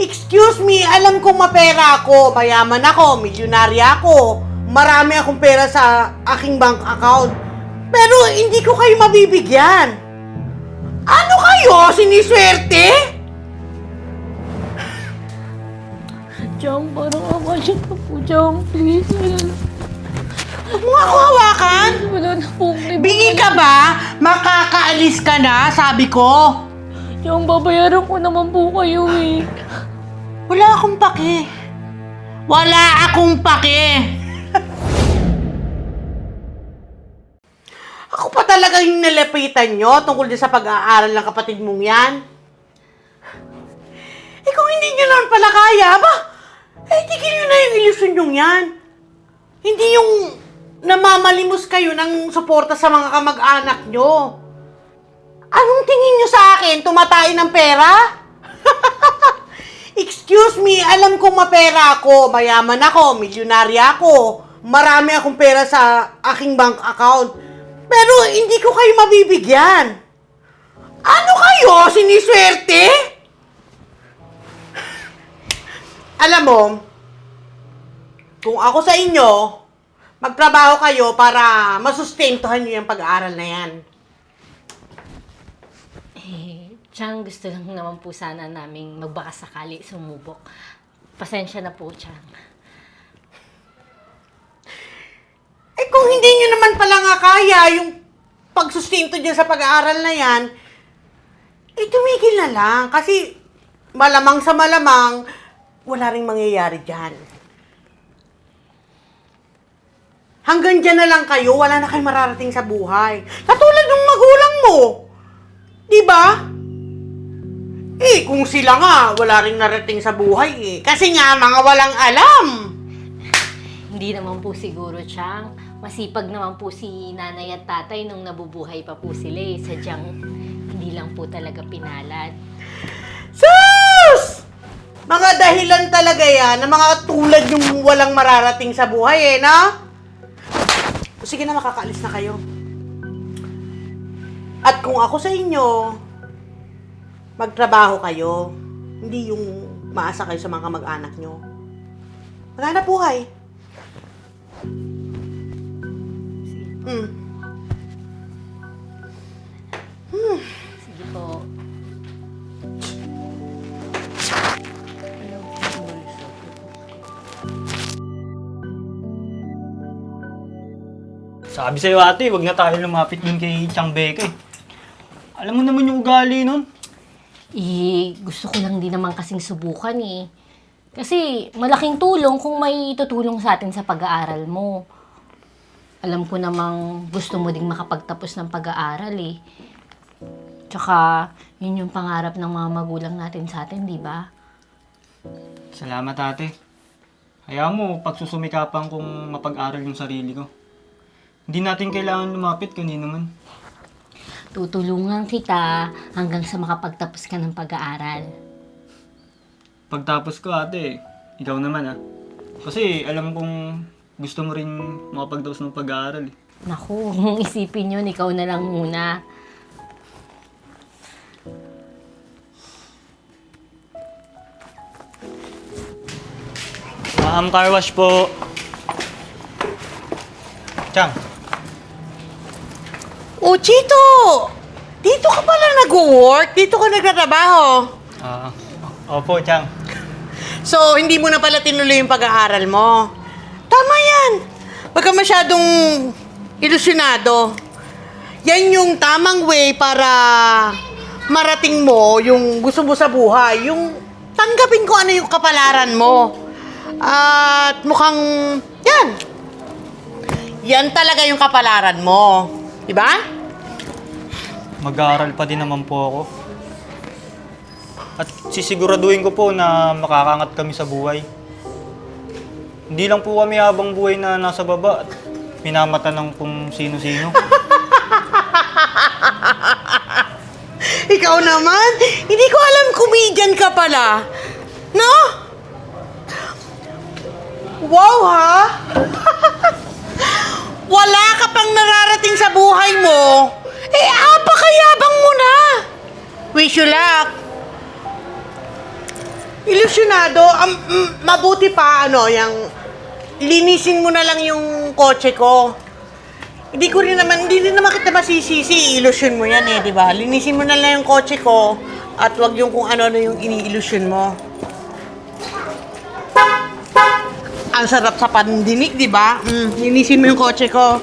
Excuse me, alam kong mapera ako, mayaman ako, milyonarya ako, marami akong pera sa aking bank account. Pero hindi ko kayo mabibigyan. Ano kayo? Siniswerte? Chang, parang awa siya na po, Chang. Please, Huwag mo ako hawakan. wala na po. Bingi ka ba? Makakaalis ka na, sabi ko. Chang, babayaran ko naman po kayo eh. Wala akong pake. Wala akong pake. Ako pa talaga yung nalapitan nyo tungkol din sa pag-aaral ng kapatid mong yan. Eh kung hindi nyo naman pala kaya, tigil nyo na yung ilusyon nyo yan. Hindi yung namamalimos kayo ng suporta sa mga kamag-anak nyo. Anong tingin nyo sa akin? Tumatay ng pera? Excuse me, alam kong mapera ako, mayaman ako, milyonarya ako, marami akong pera sa aking bank account. Pero hindi ko kayo mabibigyan. Ano kayo? Siniswerte? Alam mo, kung ako sa inyo, magtrabaho kayo para masustentuhan nyo yung pag-aaral na yan. Chang, gusto lang naman po sana naming magbakasakali sumubok. Pasensya na po, Chang. Eh kung hindi nyo naman pala nga kaya yung pagsustinto dyan sa pag-aaral na yan, tumigil na lang. Kasi malamang sa malamang, wala ring mangyayari dyan. Hanggang dyan na lang kayo, wala na kayong mararating sa buhay. Katulad ng magulang mo. Diba? Kung sila nga, wala ring narating sa buhay Kasi nga, mga walang alam. Hindi naman po siguro, Chang. Masipag naman po si nanay at tatay nung nabubuhay pa po sila Sadyang hindi lang po talaga pinalad. Sus! Mga dahilan talaga yan na mga tulad yung walang mararating sa buhay no? O sige na, makakaalis na kayo. At kung ako sa inyo, magtrabaho kayo. Hindi yung maasa kayo sa mga kamag-anak nyo. Maghanap buhay. Sige po. Sabi sa'yo ate, wag na tayo lumapit dun kay Chang Beke. Alam mo naman yung ugali nun. Gusto ko lang din naman kasing subukan Kasi malaking tulong kung may tutulong sa atin sa pag-aaral mo. Alam ko namang gusto mo ding makapagtapos ng pag-aaral Tsaka, yun yung pangarap ng mga magulang natin sa atin, di ba? Salamat ate. Hayaan mo, pagsusumikapan kong mapag-aral yung sarili ko. Hindi natin kailangan lumapit kanino man. Tutulungan kita hanggang sa makapagtapos ka ng pag-aaral. Pagtapos ko ate, ikaw naman Kasi alam kong gusto mo rin makapagtapos ng pag-aaral Naku, kung isipin yun, ikaw na lang muna. Ma'am, car wash po. Chang. O, Chito! Dito ka pala nag-work? Dito ka nagtatrabaho? Opo, Chang. So, hindi mo na pala tinuloy yung pag-aaral mo. Tama yan. Huwag ka masyadong ilusyonado. Yan yung tamang way para marating mo yung gusto mo sa buhay. Yung tanggapin ko ano yung kapalaran mo. At mukhang, yan. Yan talaga yung kapalaran mo. Diba? Mag-aaral pa din naman po ako. At sisiguraduhin ko po na makakangat kami sa buhay. Hindi lang po kami habang buhay na nasa baba at minamata ng kung sino-sino. Ikaw naman, hindi ko alam comedian ka pala. No? Wow, ha? Wala ka pang nararating sa buhay mo. Apakayabang mo na. Wish you luck. Ilusyonado, mabuti pa, linisin mo na lang yung kotse ko. Hindi rin naman kita masisisi, ilusyon mo yan di ba? Linisin mo na lang yung kotse ko at wag yung kung ano-ano yung iniilusyon mo. Ang sarap sa pandinig, di ba? Linisin mo yung kotse ko.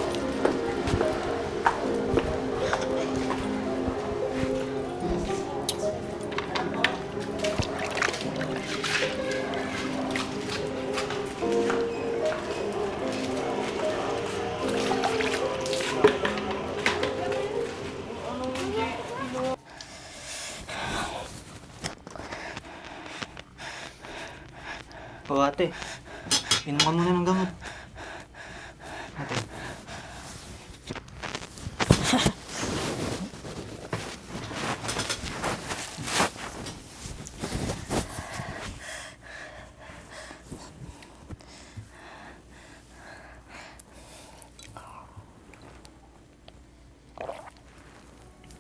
O ate, inom ka muna ng gamot. Ate.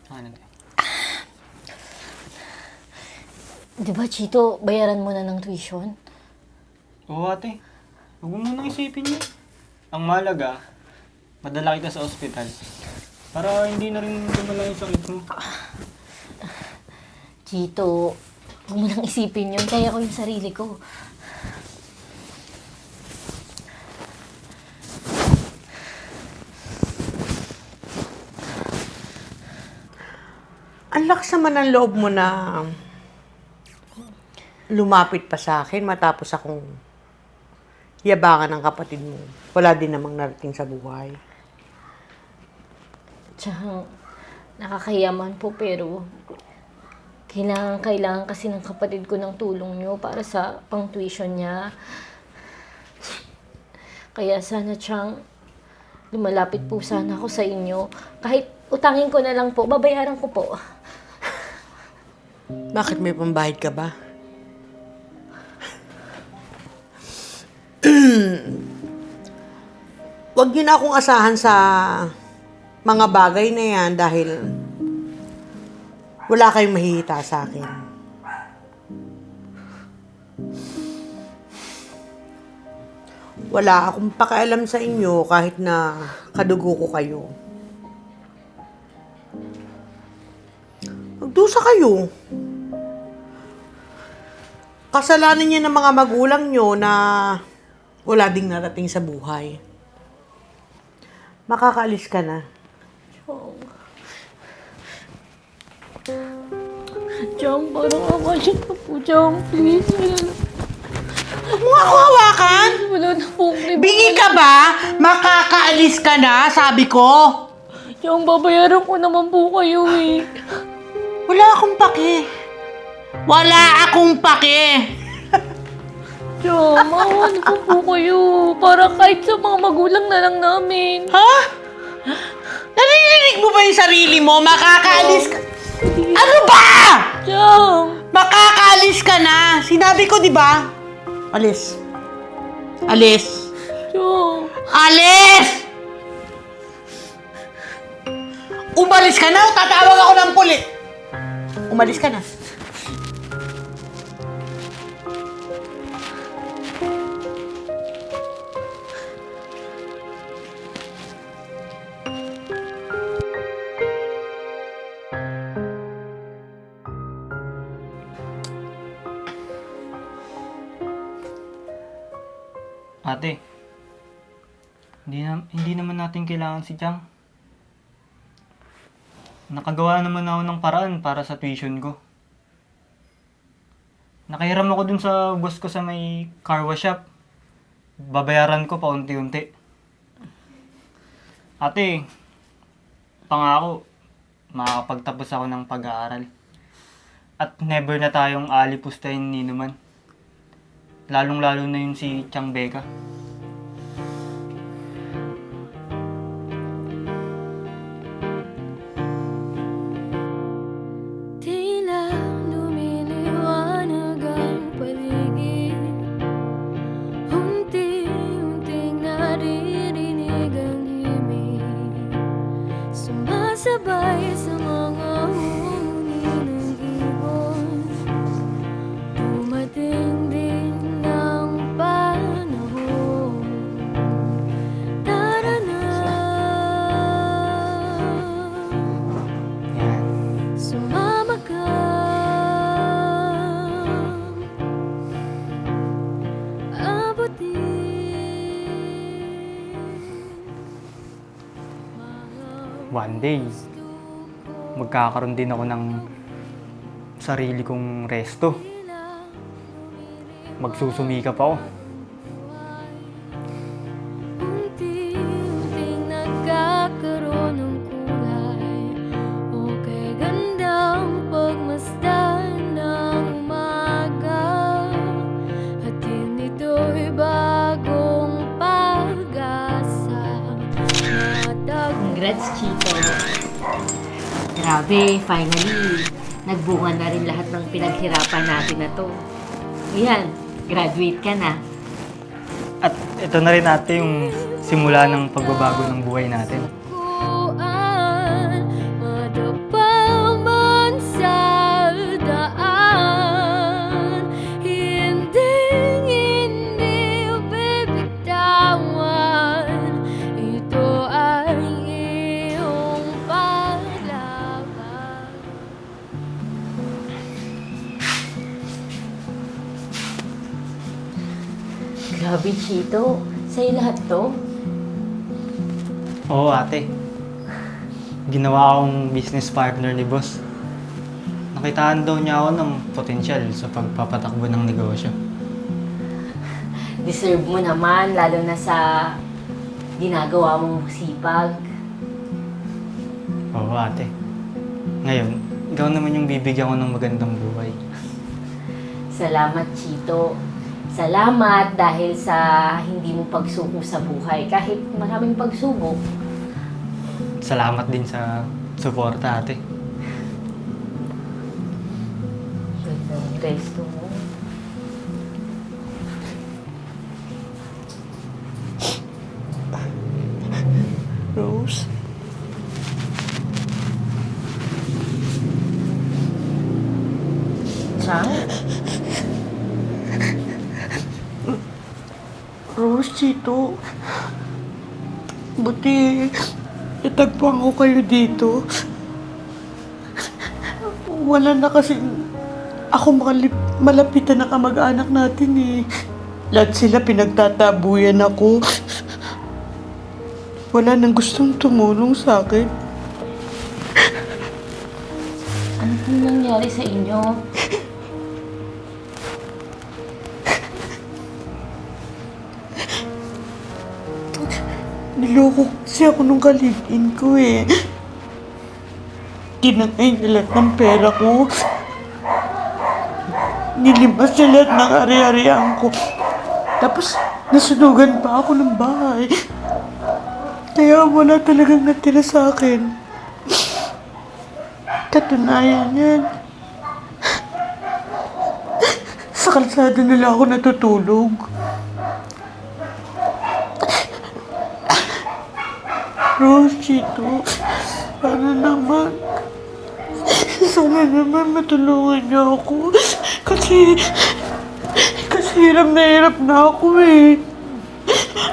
Ano na? Di ba, Chito, bayaran mo na ng tuition? Oo ate, huwag mo munang isipin yun. Ang mahalaga, madala kita sa ospital. Para hindi na rin lumala yung sakit mo. Chito, huwag mo nang isipin yun. Kaya ko yung sarili ko. Ang lakas naman ng loob mo na lumapit pa sa akin matapos akong yabangan ng kapatid mo. Wala din namang narating sa buhay. Tsaka, nakakayaman po pero kailangan kasi ng kapatid ko ng tulong nyo para sa pang-tuition niya. Kaya sana, Chang, lumalapit po sana ako sa inyo. Kahit utangin ko na lang po, babayaran ko po. Bakit may pambahid ka ba? Huwag niyo na akong asahan sa mga bagay na yan dahil wala kayong mahihita sa akin. Wala akong pakialam sa inyo kahit na kadugo ko kayo. Magdusa kayo. Kasalanan niya ng mga magulang nyo na wala ding narating sa buhay. Makakaalis ka na. Chang, parang awa siya na po, Chang. Please, Huwag mo ako hawakan! wala na po. Bingi ka ba? Makakaalis ka na, sabi ko. Chang, babayaran ko naman po kayo eh. Wala akong pake. Wala akong pake. Chang, maawa na po kayo. Para kahit sa mga magulang na lang namin. Ha? Naririnig mo ba yung sarili mo? Makakaalis ka. Ano ba? Chang! Makakaalis ka na. Sinabi ko, di ba? Alis. Alis. Chang! Alis! Umalis ka na o tatawag ako ng pulis? Umalis ka na. Ate, hindi naman natin kailangan si Chang. Nakagawa naman ako ng paraan para sa tuition ko. Nakahiram ako dun sa boss ko sa may car wash shop. Babayaran ko paunti-unti. Ate, pangako, makakapagtapos ako ng pag-aaral. At never na tayong alipustahin ni naman. Lalong-lalo na yun si Chang Becca. Tila lumiliwanag ang paligid. Unti-unting naririnig ang himig. Sumasabay sa mga huni ng ibon. Dumating one day, magkakaroon din ako ng sarili kong resto. Magsusumikap ako. Unti-unting nagkakaroon ng kulay o kay gandang pagmasdan ng umaga. Hatid nito'y bagong pag-asa. Congrats, Chito. Grabe, finally, nagbunga na rin lahat ng pinaghirapan natin na to. Ayan, graduate ka na. At ito na rin ate yung simula ng pagbabago ng buhay natin. Madapa man sa daan, hindi bibitawan. Ito ay iyong paglaban. Grabe, Chito. Sa'yo lahat to? Oo ate. Ginawa akong business partner ni boss. Nakitaan daw niya ako ng potensyal sa pagpapatakbo ng negosyo. Deserve mo naman, lalo na sa ginagawa mong sipag. Oo ate. Ngayon, ikaw naman yung bibigyan ko ng magandang buhay. Salamat, Chito. Salamat dahil sa hindi mo pagsuko sa buhay. Kahit maraming pagsubok. Salamat din sa suporta ate. Ganda ng resto mo. Rose? Chang? Rose, Chito. Buti, itagpuan ko kayo dito. Wala na kasi ako malapitan na kamag-anak natin eh. Lahat sila pinagtatabuyan ako. Wala nang gustong tumulong sa akin. Ano pong nangyari sa inyo? Niloko kasi ako nung kalibin ko eh. Tinangay niya lahat ng pera ko. Nilimas niya lahat ng ari-arian ko. Tapos, nasunugan pa ako ng bahay. Kaya wala talagang natira sa akin. Katunayan yan. Sa kalsada nila ako natutulog. Rose, Chito, sana naman matulungan niyo ako. Kasi hirap na ako eh.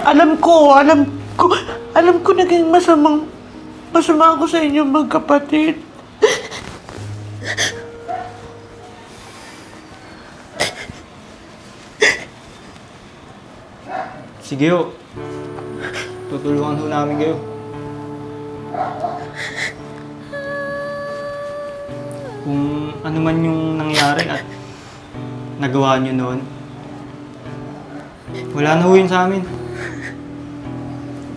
Alam ko naging masama ako sa inyong magkapatid. Sige ho. Tutulungan ho namin kayo. Kung ano man yung nangyari at nagawa nyo noon, wala na ho yun sa amin.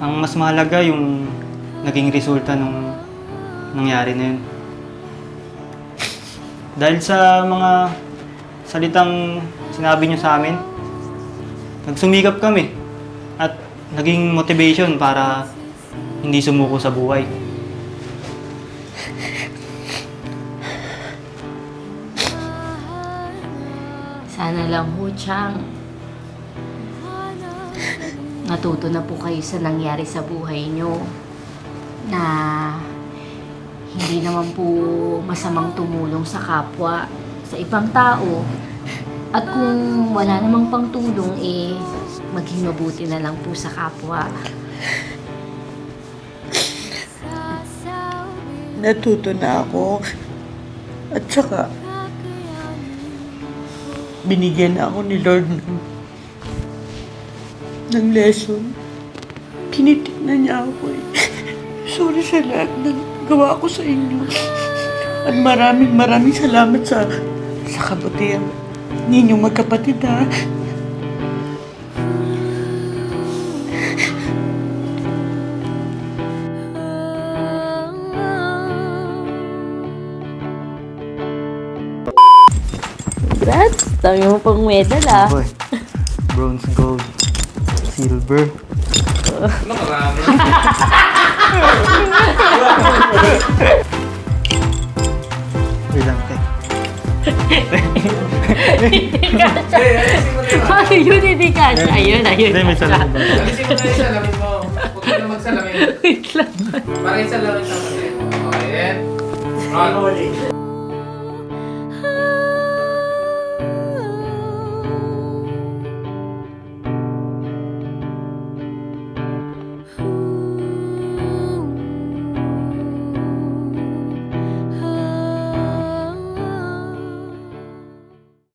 Ang mas mahalaga yung naging resulta nung nangyari na yun. Dahil sa mga salitang sinabi nyo sa amin, nagsumikap kami at naging motivation para hindi sumuko sa buhay. Sana lang ho, Chang. Natuto na po kayo sa nangyari sa buhay nyo. Na hindi naman po masamang tumulong sa kapwa, sa ibang tao. At kung wala namang pangtulong, maging mabuti na lang po sa kapwa. Natuto na ako. At saka, binigyan na ako ni Lord ng lesson. Tinitignan niya ako eh. Sorry sa lahat ng gawa ko sa inyo. At maraming salamat sa kabutihan ninyong magkapatid, ha? Congrats! Dami mo pang medal ah. Boy, bronze, gold, silver. Wait lang, te. Paano yun hindi kasha? Ayun. Hindi, may salamin ba? Alisin mo na yung salamin mo. Huwag ka na magsalamin. Wait lang. Para yung salamin sa kapatid. Okay, then. Roll.